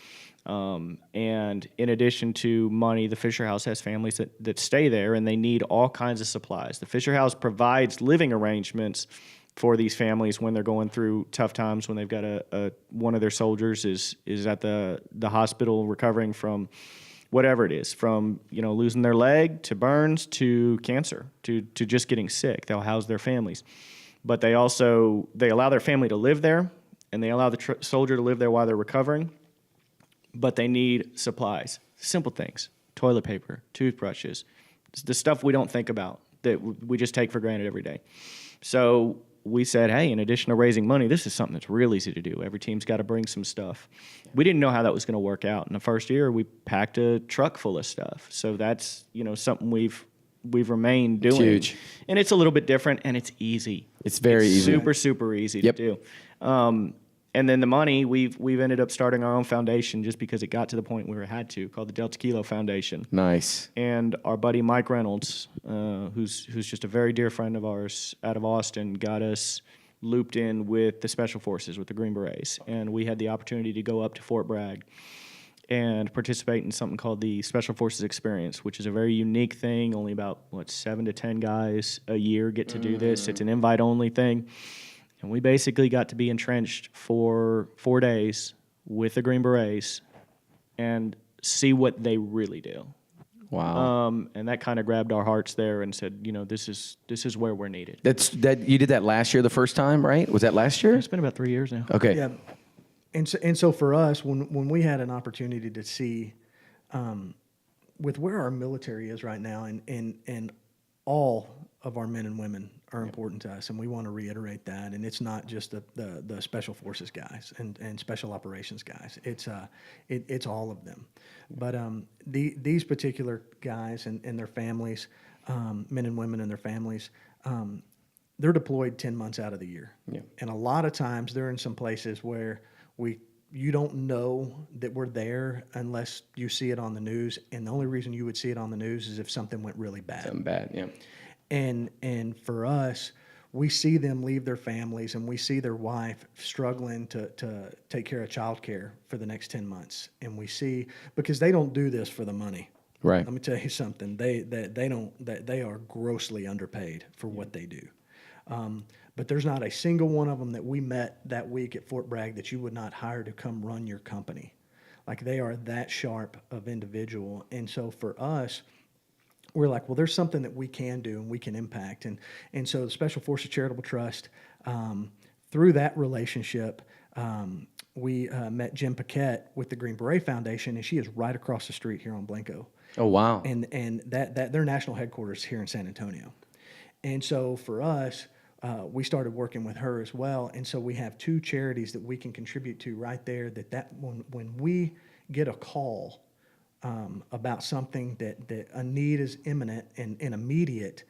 And in addition to money, the Fisher House has families that stay there, and they need all kinds of supplies. The Fisher House provides living arrangements for these families when they're going through tough times, when they've got one of their soldiers is at the hospital recovering from whatever it is, from losing their leg to burns to cancer to just getting sick. They'll house their families. But they allow their family to live there, and they allow the soldier to live there while they're recovering. But they need supplies, simple things, toilet paper, toothbrushes, the stuff we don't think about that we just take for granted every day. So we said, hey, in addition to raising money, this is something that's real easy to do. Every team's got to bring some stuff. We didn't know how that was going to work out. In the first year, we packed a truck full of stuff. So that's something we've remained doing. It's huge. And it's a little bit different, and it's easy. It's very easy. Super, super easy to do. And then the money, we've ended up starting our own foundation just because it got to the point where we had to, called the Delta Kilo Foundation. Nice. And our buddy Mike Reynolds, who's just a very dear friend of ours out of Austin, got us looped in with the Special Forces, with the Green Berets. And we had the opportunity to go up to Fort Bragg and participate in something called the Special Forces Experience, which is a very unique thing. Only about, 7 to 10 guys a year get to do this. It's an invite-only thing. And we basically got to be entrenched for 4 days with the Green Berets and see what they really do. Wow. And that kind of grabbed our hearts there and said, this is where we're needed. You did that last year the first time, right? Was that last year? It's been about 3 years now. Okay. Yeah. And so for us, when we had an opportunity to see with where our military is right now, and all of our men and women are important to us, and we want to reiterate that. And it's not just the Special Forces guys and Special Operations guys. It's all of them. But these particular guys and their families, men and women and their families, they're deployed 10 months out of the year. Yeah. And a lot of times they're in some places where you don't know that we're there unless you see it on the news. And the only reason you would see it on the news is if something went really bad. Something bad, yeah. And for us, we see them leave their families, and we see their wife struggling to take care of childcare for the next 10 months. And we see, because they don't do this for the money. Right. Let me tell you something. They are grossly underpaid for what they do. But there's not a single one of them that we met that week at Fort Bragg that you would not hire to come run your company. Like, they are that sharp of individual. And so for us, we're like, well, there's something that we can do and we can impact. And so the Special Forces Charitable Trust, through that relationship, we met Jim Paquette with the Green Beret Foundation, and she is right across the street here on Blanco. Oh, wow. And that their national headquarters here in San Antonio. And so for us, we started working with her as well. And so we have 2 charities that we can contribute to right there, that when we get a call about something that a need is imminent and immediate,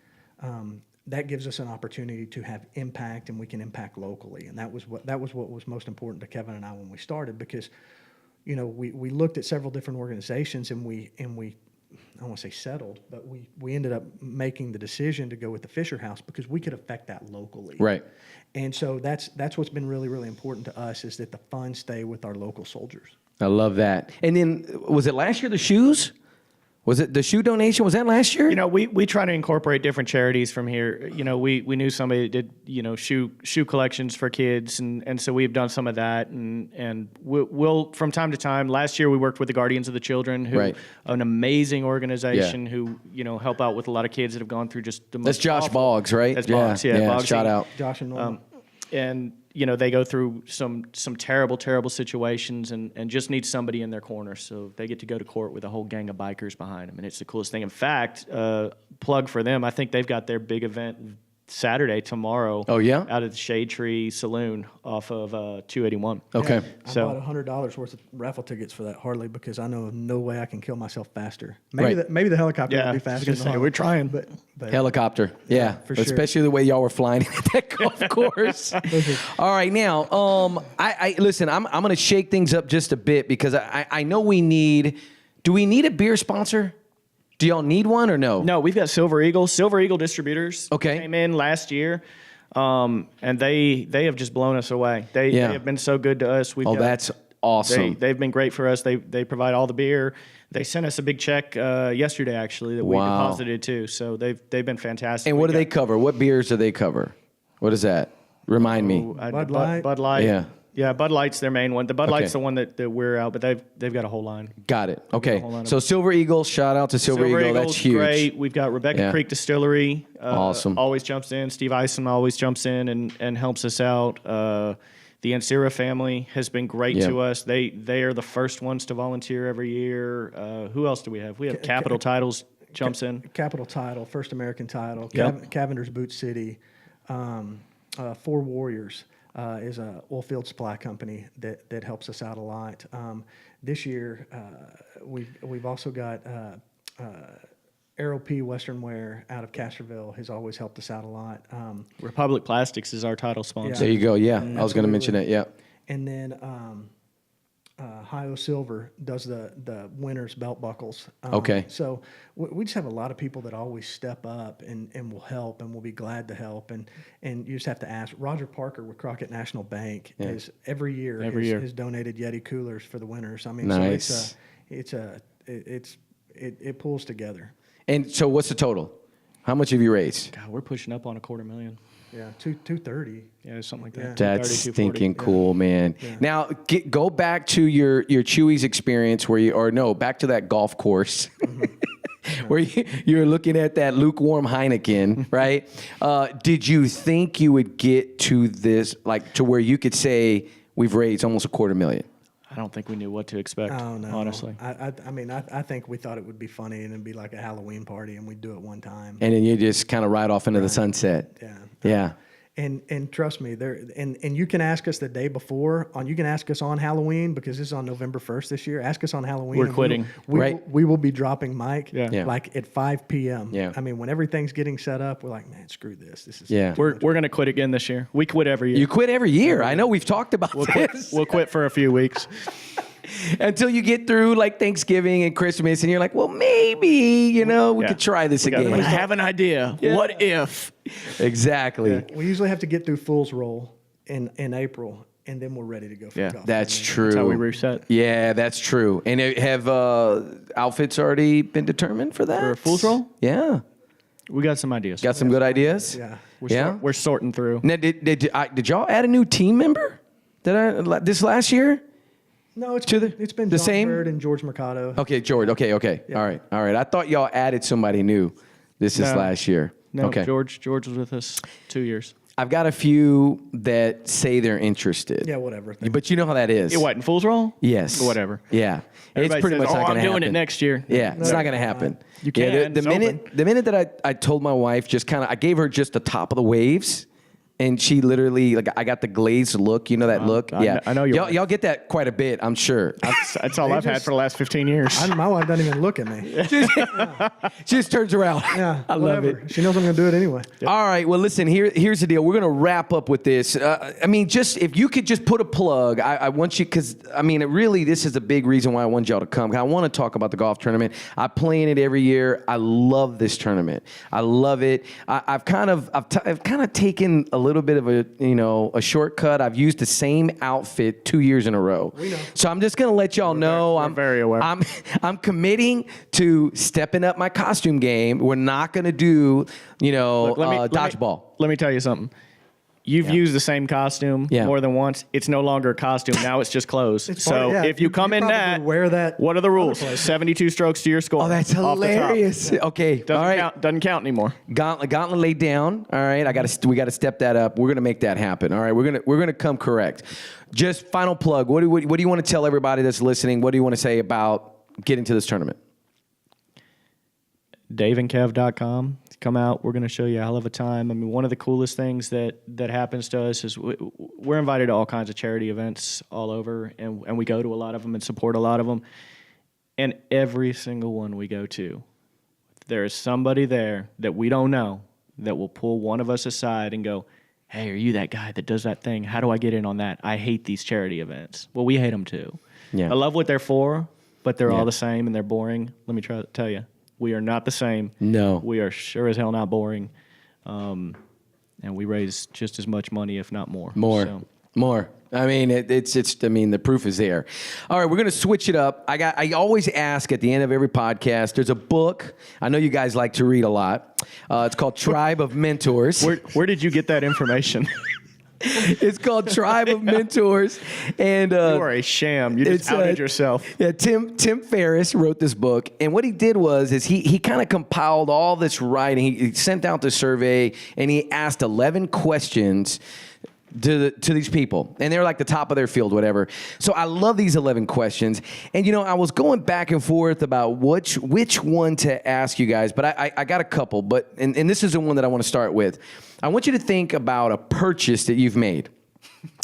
that gives us an opportunity to have impact, and we can impact locally. And that was what was most important to Kevin and I when we started, because, you know, we looked at several different organizations, and we I don't want to say settled, but we ended up making the decision to go with the Fisher House because we could affect that locally. Right. And so that's what's been really, really important to us, is that the funds stay with our local soldiers. I love that. And then, was it last year, the shoes? Was it the shoe donation? Was that last year? You know, we try to incorporate different charities from here. You know, we knew somebody that did, you know, shoe collections for kids, and so we've done some of that, and we'll from time to time. Last year we worked with the Guardians of the Children, who an amazing organization who, you know, help out with a lot of kids that have gone through just the most. That's Josh Boggs, right? That's Boggs, Boggs. Shout out. Josh and Norma. And you know, they go through some terrible situations and just need somebody in their corner. So they get to go to court with a whole gang of bikers behind them, and it's the coolest thing. In fact, plug for them, I think they've got their big event Saturday, tomorrow. Oh, yeah? Out at the Shade Tree Saloon off of 281. Okay. I bought $100 worth of raffle tickets for that, Harley, because I know of no way I can kill myself faster. Maybe the helicopter would be faster. We're trying, but Helicopter, for sure. Especially the way y'all were flying at that golf course. All right, now, I listen. I'm going to shake things up just a bit, because I know we need. Do we need a beer sponsor? Do y'all need one or no? No, we've got Silver Eagle. Silver Eagle Distributors Okay. came in last year, and they have just blown us away. They have been so good to us. That's awesome. They've been great for us. They provide all the beer. They sent us a big check yesterday, actually, that we deposited too. So they've been fantastic. And what do they cover? What beers do they cover? What is that? Remind me. Bud Light. Bud Light. Yeah. Yeah, Bud Light's their main one. The Bud Light's the one that we're out, but they've got a whole line. Got it. Okay. So Silver Eagle, shout out to Silver Eagle. Eagle's That's huge. Great. We've got Rebecca Creek Distillery. Awesome. Always jumps in. Steve Eisen always jumps in and helps us out. The Ancira family has been great to us. They are the first ones to volunteer every year. Who else do we have? We have Capital Titles jumps in. Capital Title, First American Title, Yep. Cavender's Boot City, Four Warriors. Is a oil field supply company that helps us out a lot. This year, we've also got Aero P Western Wear out of Castroville has always helped us out a lot. Republic Plastics is our title sponsor. There you go. Yeah, I was going to mention that. Yeah. And then Hio Silver does the winner's belt buckles. Okay. So we just have a lot of people that always step up and will help, and will be glad to help. And you just have to ask. Roger Parker with Crockett National Bank is every year has donated Yeti coolers for the winners. I mean, nice. So it pulls together. And so, what's the total? How much have you raised? God, we're pushing up on $250,000. Yeah, 230. Yeah, something like that. That's stinking cool, man. Yeah. Now, go back to your Chewy's experience back to that golf course where you're looking at that lukewarm Heineken, right? Did you think you would get to this, like to where you could say we've raised almost $250,000? I don't think we knew what to expect, honestly. I mean, I think we thought it would be funny and it'd be like a Halloween party and we'd do it one time. And then you just kind of ride off into the sunset. Yeah. Yeah. And trust me, and you can ask us the day before. You can ask us on Halloween, because this is on November 1st this year. Ask us on Halloween. We're quitting. We will be dropping Mike like at 5 p.m. Yeah. I mean, when everything's getting set up, we're like, man, screw this. This is We're going to quit again this year. We quit every year. You quit every year. I know we've talked about this. We'll quit for a few weeks. Until you get through like Thanksgiving and Christmas, and you're like, well, maybe, we could try this again. I have an idea. Yeah. What if? Exactly. Yeah. We usually have to get through Fool's Roll in April, and then we're ready to go for golf. That's true. That's how we reset. Yeah, that's true. And have outfits already been determined for that? For Fool's Roll? Yeah. We got some ideas. Got some good ideas? Yeah. We're sorting through. Now, did y'all add a new team member this last year? No, it's been the John same? Bird and George Mercado. Okay, George. Okay. Yeah. All right. I thought y'all added somebody new this last year. No, Okay. George was with us 2 years. I've got a few that say they're interested. Yeah, whatever. But you know how that is. You what, in Fool's Role? Yes. Whatever. Yeah. Everybody it's pretty says, much not going to happen. I'm doing it next year. Yeah, it's not going to happen. You can. Yeah, the minute that I told my wife, I gave her just the top of the waves. And she literally, I got the glazed look. You know that look? Yeah. I know y'all get that quite a bit, I'm sure. That's all I've had for the last 15 years. My wife doesn't even look at me. She just turns around. Yeah, I love it. She knows I'm going to do it anyway. All right. Well, listen, here's the deal. We're going to wrap up with this. Just if you could just put a plug, I want you, because, really, this is a big reason why I want y'all to come. I want to talk about the golf tournament. I play in it every year. I love this tournament. I love it. I've kind of taken a little bit of a shortcut. I've used the same outfit 2 years in a row. We know. So I'm just going to let y'all know. I'm very aware. I'm committing to stepping up my costume game. We're not going to do, dodgeball. Let me tell you something. You've used the same costume more than once. It's no longer a costume. Now it's just clothes. If you come in that, wear that. what are the rules? 72 strokes to your score. Oh, that's hilarious. Okay. Doesn't count anymore. Gauntlet laid down. All right. We got to step that up. We're going to make that happen. All right. We're going to come correct. Just final plug. What do you want to tell everybody that's listening? What do you want to say about getting to this tournament? DaveandKev.com. Come out. We're going to show you a hell of a time. One of the coolest things that happens to us is we're invited to all kinds of charity events all over, and we go to a lot of them and support a lot of them. And every single one we go to, there is somebody there that we don't know that will pull one of us aside and go, hey, are you that guy that does that thing? How do I get in on that? I hate these charity events. Well, we hate them too. Yeah. I love what they're for, but they're all the same and they're boring. Let me try to tell you. We are not the same. No. We are sure as hell not boring. And we raise just as much money, if not more. More. The proof is there. All right, we're going to switch it up. I always ask at the end of every podcast, there's a book. I know you guys like to read a lot. It's called Tribe of Mentors. Where did you get that information? It's called Tribe of Mentors, and you are a sham. You just outed yourself. Yeah, Tim Ferriss wrote this book, and what he did was he kind of compiled all this writing. He sent out the survey, and he asked 11 questions to these people, and they're like the top of their field, whatever. So I love these 11 questions, and I was going back and forth about which one to ask you guys, but I got a couple, but and this is the one that I want to start with. I want you to think about a purchase that you've made,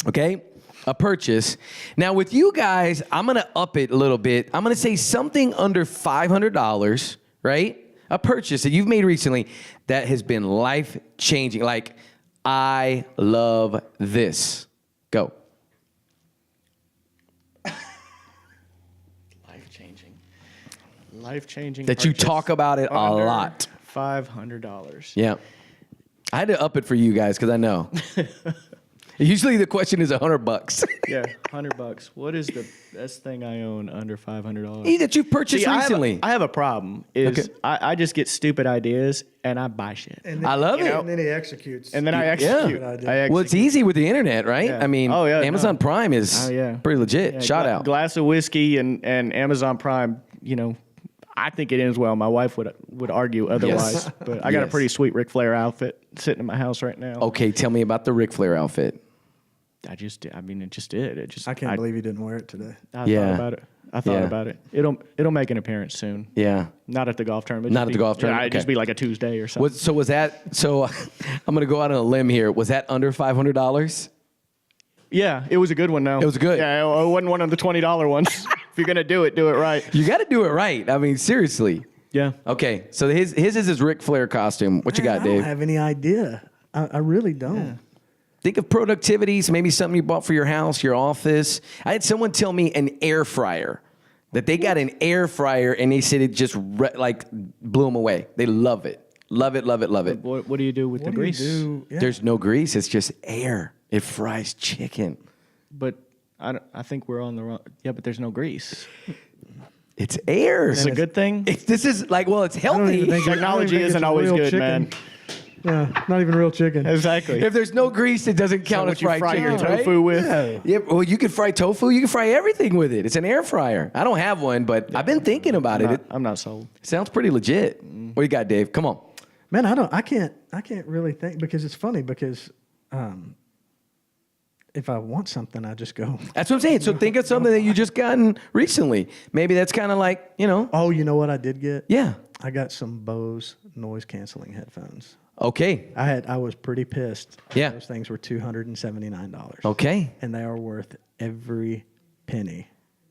okay? A purchase. Now with you guys, I'm gonna up it a little bit. I'm gonna say something under $500, right? A purchase that you've made recently that has been life-changing, like, I love this. Go. Life-changing. That you talk about it a lot. $500. Yeah. I had to up it for you guys because I know. Usually the question is $100. Yeah, $100. What is the best thing I own under $500? That you've purchased recently. I have a problem. I just get stupid ideas and I buy shit. I love it. And then he executes. And then I execute. Yeah. Well, it's easy with the internet, right? Yeah. Amazon Prime is pretty legit. Yeah, Shout out. Glass of whiskey and Amazon Prime, I think it ends well. My wife would argue otherwise. Yes. But I got a pretty sweet Ric Flair outfit sitting in my house right now. Okay, tell me about the Ric Flair outfit. It just did. I can't believe you didn't wear it today. I thought about it. It'll make an appearance soon. Yeah. Not at the golf tournament. Not at the golf tournament. It'd just be like a Tuesday or something. So I'm going to go out on a limb here. Was that under $500? Yeah, it was a good one. Now it was good. Yeah, it wasn't one of the $20 ones. If you're gonna do it right. You got to do it right. Seriously. Yeah. Okay. So his is his Ric Flair costume. What you got, Dave? I don't have any idea. I really don't. Yeah. Think of productivities. Maybe something you bought for your house, your office. I had someone tell me an air fryer. That they got an air fryer and they said it just blew them away. They love it. Love it. Love it. Love it. What do you do with the grease? Yeah. There's no grease. It's just air. It fries chicken. But I think we're on the wrong. Yeah, but there's no grease. It's air. It's a good thing. This is like, well, it's I don't healthy. even think Technology it's isn't a always real good, chicken. man. Yeah, not even real chicken. Exactly. If there's no grease, it doesn't count as what you fried fry chicken, your right? tofu with. Yeah, well, you can fry tofu. You can fry everything with it. It's an air fryer. I don't have one, but I've been thinking about it. It I'm not sold. sounds pretty legit. What you got, Dave? Come on. Man, I can't really think, because it's funny, because if I want something, I just go. That's what I'm saying. So think of something that you just gotten recently. Maybe that's kind of like, Oh, you know what I did get? Yeah. I got some Bose noise canceling headphones. Okay. I was pretty pissed. Yeah. Those things were $279. Okay. And they are worth every penny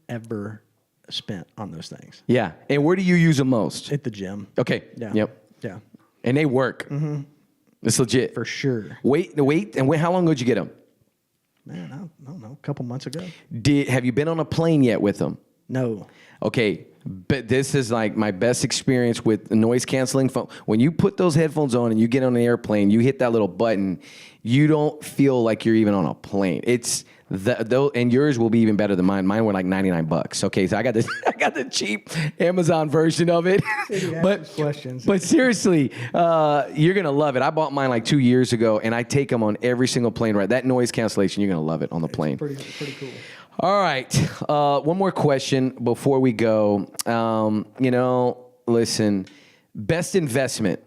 ever spent on those things. Yeah. And where do you use them most? At the gym. Okay. Yeah. Yep. Yeah. And they work. Mm-hmm. It's legit. For sure. Wait. And how long ago did you get them? Man, I don't know, a couple months ago. Have you been on a plane yet with them? No. Okay, but this is like my best experience with the noise canceling phone. When you put those headphones on and you get on an airplane, you hit that little button, you don't feel like you're even on a plane. It's and yours will be even better than mine. Mine were like $99. Okay, so I got the cheap Amazon version of it. But seriously, you're gonna love it. I bought mine like 2 years ago, and I take them on every single plane ride. That noise cancellation, you're gonna love it on the plane. Pretty cool. All right. One more question before we go. Listen, best investment.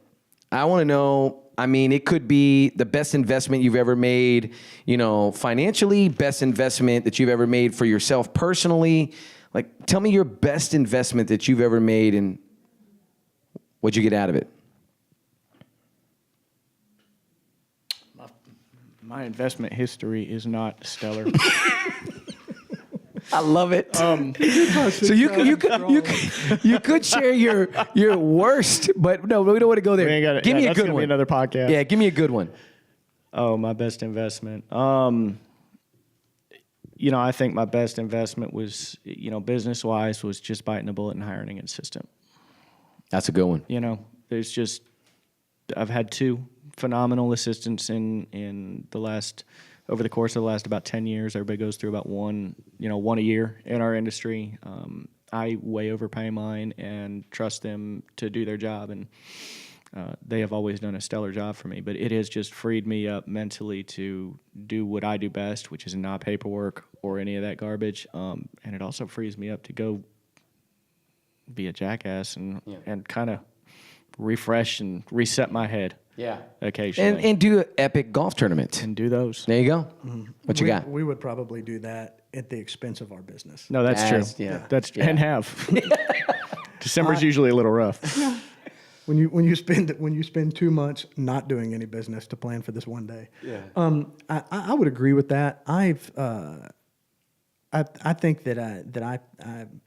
I want to know, I mean, it could be the best investment you've ever made, financially, best investment that you've ever made for yourself personally. Like, tell me your best investment that you've ever made and what'd you get out of it? My investment history is not stellar. I love it. So you could share your worst, but no, we don't want to go there. Give me a good one. Be another podcast. Yeah, give me a good one. Oh, my best investment. I think my best investment was, business wise, was just biting the bullet and hiring an assistant. That's a good one. I've had two phenomenal assistants over the course of the last about 10 years. Everybody goes through about one a year in our industry. I way overpay mine and trust them to do their job, and they have always done a stellar job for me. But it has just freed me up mentally to do what I do best, which is not paperwork or any of that garbage. And it also frees me up to go be a jackass and kind of refresh and reset my head. Yeah. Occasionally. And do an epic golf tournament. And do those. There you go. What you got? We would probably do that at the expense of our business. No, that's true. Yeah. And have. December's usually a little rough. When you spend 2 months not doing any business to plan for this one day. Yeah. I would agree with that. I think that I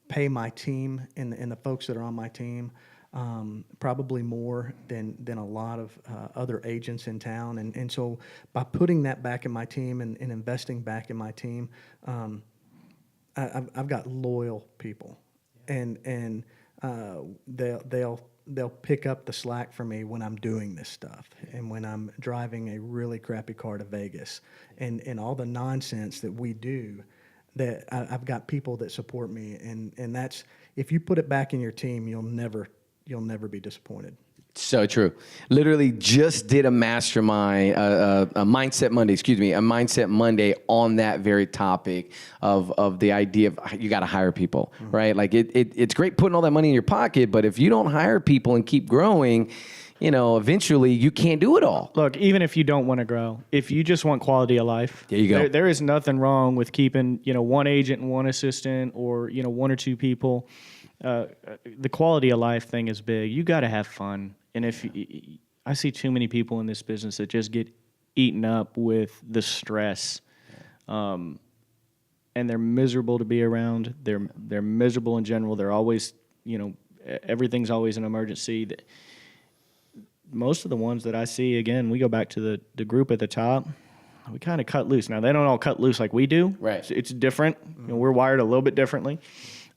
pay my team and the folks that are on my team probably more than a lot of other agents in town. And so by putting that back in my team and investing back in my team, I've got loyal people, and they'll pick up the slack for me when I'm doing this stuff and when I'm driving a really crappy car to Vegas and all the nonsense that we do. That I've got people that support me, and that's, if you put it back in your team, you'll never be disappointed. So true. Literally just did a mastermind, a Mindset Monday on that very topic of the idea of you got to hire people, right? Like it's great putting all that money in your pocket, but if you don't hire people and keep growing, eventually you can't do it all. Look, even if you don't want to grow, if you just want quality of life, there you go. There is nothing wrong with keeping, one agent and one assistant, or, one or two people. The quality of life thing is big. You got to have fun. And I see too many people in this business that just get eaten up with the stress, and they're miserable to be around. They're miserable in general. They're always, everything's always an emergency. Most of the ones that I see, again, we go back to the group at the top. We kind of cut loose. Now, they don't all cut loose like we do. Right. It's different. We're wired a little bit differently.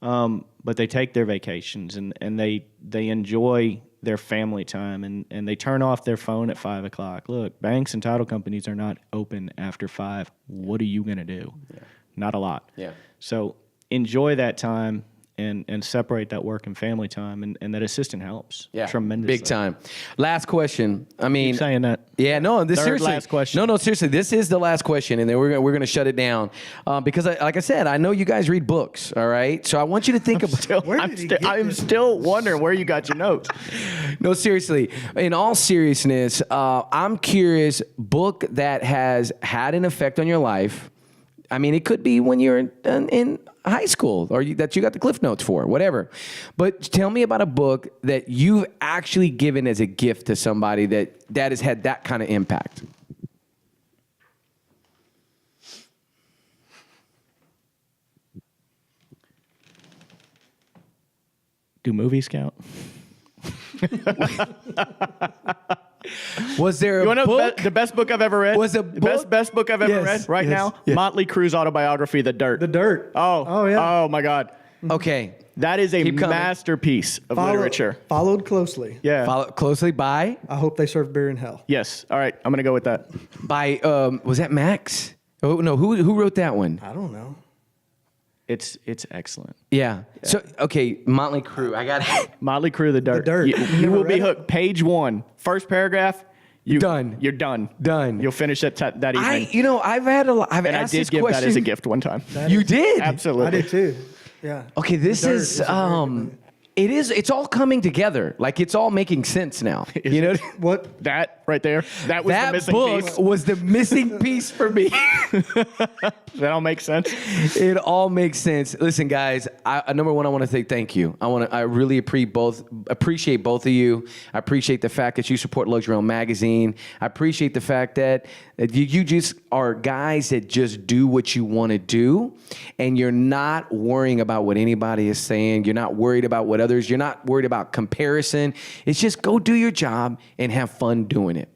But they take their vacations and they enjoy their family time and they turn off their phone at 5 o'clock. Look, banks and title companies are not open after 5. What are you going to do? Yeah. Not a lot. Yeah. So enjoy that time and separate that work and family time, and that assistant helps tremendously. Big time. Last question. I mean, Keep saying that. Yeah, no, this Third seriously. last question. No, seriously. This is the last question, and then we're gonna shut it down because, like I said, I know you guys read books. All right, so I want you to think about. I'm still wondering where you got your notes. No, seriously. In all seriousness, I'm curious. Book that has had an effect on your life. I mean, it could be when you're in high school or that you got the Cliff Notes for, whatever. But tell me about a book that you've actually given as a gift to somebody that has had that kind of impact. Do movies count? Was there a You want to book? know the best book I've ever read? Was a the book? best book I've ever Yes, read right yes, now? yes. Motley Crue's autobiography, The Dirt. The Dirt. Oh yeah. Oh my God. Okay. That is a Keep coming. masterpiece of literature. Followed closely. Yeah. Follow closely by I hope they serve beer in hell. Yes. All right. I'm gonna go with that. was that Max? Oh no, who wrote that one? I don't know. It's excellent. Yeah. So okay, Motley Crue. I got it. Motley Crue, The Dirt. Dirt. You, You you never will be read it? hooked. Page 1, first paragraph. Done. You're done. Done. You'll finish it that evening. I've had a lot. I've and I asked did this give question. that as a gift one time. You did. Absolutely. I did too. Yeah. Okay, this The Dirt is a very good movie. it's all coming together. Like it's all making sense now. You know What? That right there. That was the that missing book piece. was the missing piece for me. Does that all make sense? It all makes sense. Listen, guys. Number one, I want to say thank you. I really appreciate both of you. I appreciate the fact that you support Luxury Realtors Magazine. I appreciate the fact that you just are guys that just do what you want to do, and you're not worrying about what anybody is saying. You're not worried about what others. You're not worried about comparison. It's just go do your job and have fun doing it.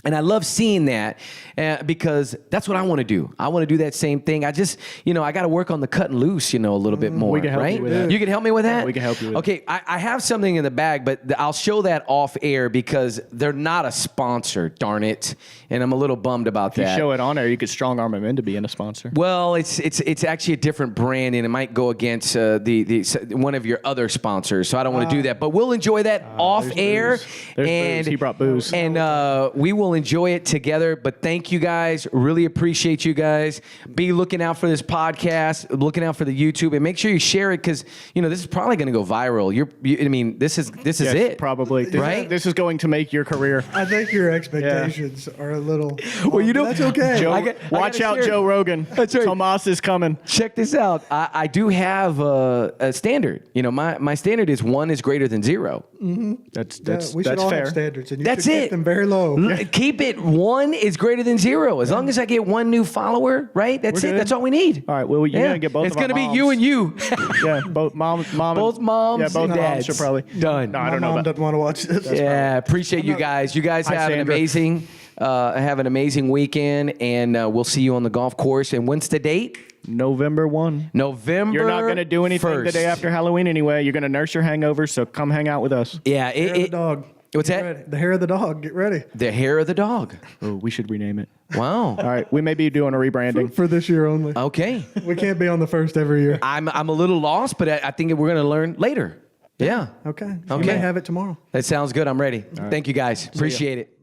And I love seeing that because that's what I want to do. I want to do that same thing. I just, I got to work on the cut and loose, a little bit more. We can help right? you with that. You can help me with that? We can help you with Okay, I have something in the bag, but I'll show that off air because they're not a sponsor, darn it. And I'm a little bummed about If you that. show it on there, you could strong arm him into being a sponsor. Well, it's actually a different brand, and it might go against the one of your other sponsors. So I don't want to do that. But we'll enjoy that off there's air, booze. There's and booze. He brought booze. and we will enjoy it together. But thank you guys. Really appreciate you guys. Be looking out for this podcast, looking out for the YouTube, and make sure you share it because this is probably going to go viral. This is Yes, it. Probably. Right? This is going to make your career. I think your expectations are a little. Well, that's okay. Joe, I watch gotta out, share it. Joe Rogan. That's right. Tomas is coming. Check this out. I do have a standard. My standard is 1 is greater than 0. That's we should that's all fair. have standards, and you That's should keep it. them very low. Keep it 1 is greater than 0. As long as I get 1 new follower, right? That's We're it. good. That's all we need. All right. Well, you're gonna get both. It's of our gonna be moms. you and you. Yeah, both mom, Both moms. Yeah, both and moms dads. should probably Done. No, I My don't know. mom About, doesn't want to watch this. Yeah, appreciate you guys. You guys Hi, have Sandra. an amazing weekend, and we'll see you on the golf course. And when's the date? November 1. November. You're not gonna do anything 1st. the day after Halloween anyway. You're gonna nurse your hangovers, so come hang out with us. Yeah. Hair of the dog. What's Get that? ready. The hair of the dog. Get ready The hair of the dog. Oh, we should rename it. Wow. All right, we may be doing a rebranding. for this year only. Okay. We can't be on the first every year. I'm a little lost, but I think we're going to learn later. Yeah. Okay. Okay. You may have it tomorrow. That sounds good. I'm ready. Thank you guys. Appreciate it.